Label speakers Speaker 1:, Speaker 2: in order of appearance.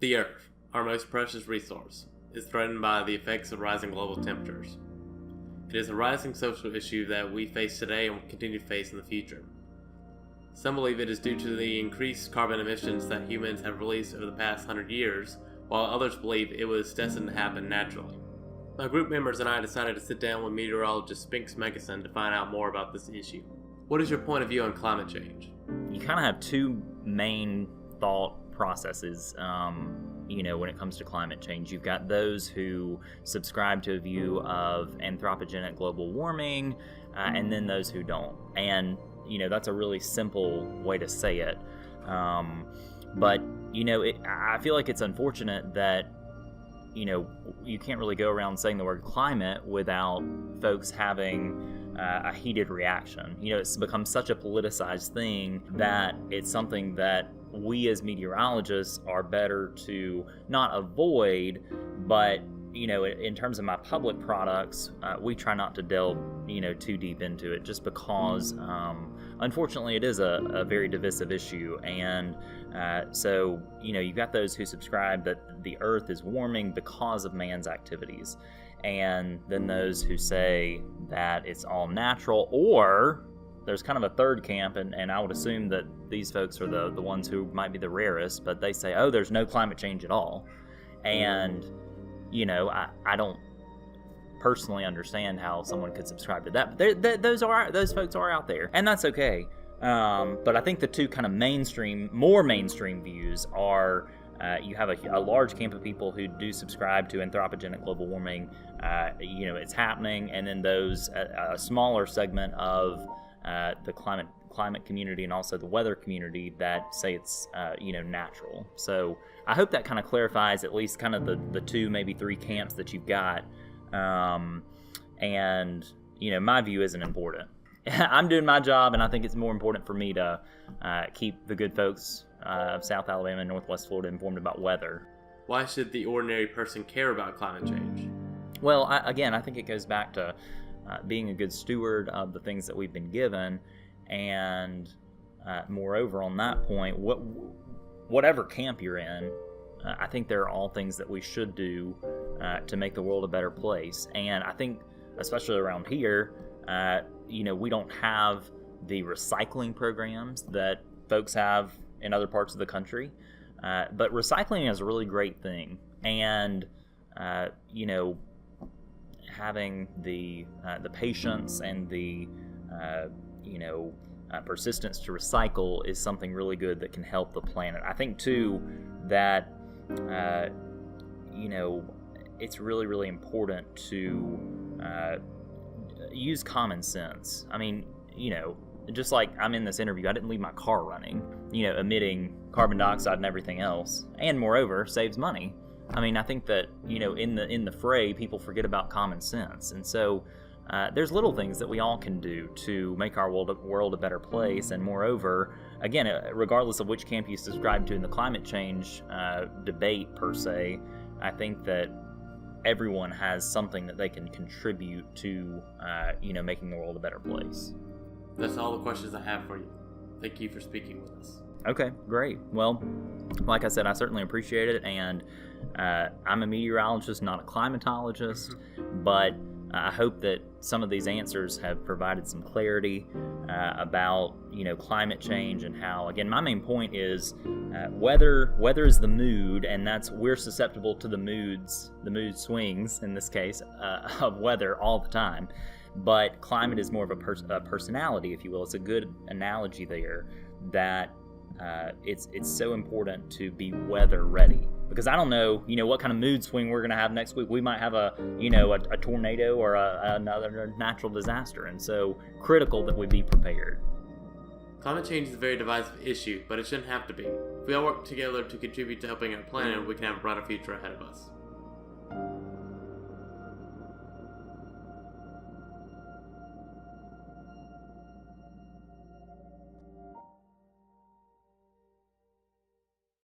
Speaker 1: The Earth, our most precious resource, is threatened by the effects of rising global temperatures. It is a rising social issue that we face today and will continue to face in the future. Some believe it is due to the increased carbon emissions that humans have released over the past 100 years, while others believe it was destined to happen naturally. My group members and I decided to sit down with meteorologist Spinks Megginson to find out more about this issue. What is your point of view on climate change?
Speaker 2: You kind of have two main thought processes, when it comes to climate change. You've got those who subscribe to a view of anthropogenic global warming, and then those who don't. And, that's a really simple way to say it. But I feel like it's unfortunate that, you can't really go around saying the word climate without folks having a heated reaction. It's become such a politicized thing that it's something that we as meteorologists are better to not avoid, but in terms of my public products, we try not to delve too deep into it, just because unfortunately it is a very divisive issue. And so you've got those who subscribe that the earth is warming because of man's activities, and then those who say that it's all natural, or there's kind of a third camp, and I would assume that these folks are the ones who might be the rarest, but they say, oh, there's no climate change at all. And, I don't personally understand how someone could subscribe to that. But those folks are out there, and that's okay. But I think the two kind of more mainstream views are, you have a large camp of people who do subscribe to anthropogenic global warming, it's happening, and then a smaller segment of the climate community and also the weather community that say it's natural. So I hope that kind of clarifies at least kind of the two, maybe three camps that you've got. And my view isn't important. I'm doing my job, and I think it's more important for me to keep the good folks of South Alabama and Northwest Florida informed about weather.
Speaker 1: Why should the ordinary person care about climate change?
Speaker 2: Well, I think it goes back to being a good steward of the things that we've been given, and moreover, on that point, whatever camp you're in, I think there are all things that we should do to make the world a better place. And I think, especially around here, we don't have the recycling programs that folks have in other parts of the country, but recycling is a really great thing. And having the patience and the persistence to recycle is something really good that can help the planet. I think too that it's really, really important to use common sense. I mean, just like I'm in this interview, I didn't leave my car running, emitting carbon dioxide and everything else, and moreover saves money. I mean, I think that, in the fray, people forget about common sense. And so there's little things that we all can do to make our world a better place. And moreover, again, regardless of which camp you subscribe to in the climate change debate per se, I think that everyone has something that they can contribute to, making the world a better place.
Speaker 1: That's all the questions I have for you. Thank you for speaking with us.
Speaker 2: Okay, great. Well, like I said, I certainly appreciate it, and I'm a meteorologist, not a climatologist, but I hope that some of these answers have provided some clarity about, climate change, and how, again, my main point is weather is the mood, and we're susceptible to the mood swings, in this case, of weather all the time. But climate is more of a personality, if you will. It's a good analogy there, that it's so important to be weather ready, because I don't know what kind of mood swing we're going to have next week. We might have a tornado or another natural disaster, and so critical that we be prepared.
Speaker 1: Climate change is a very divisive issue, but it shouldn't have to be. If we all work together to contribute to helping our planet, we can have a brighter future ahead of us.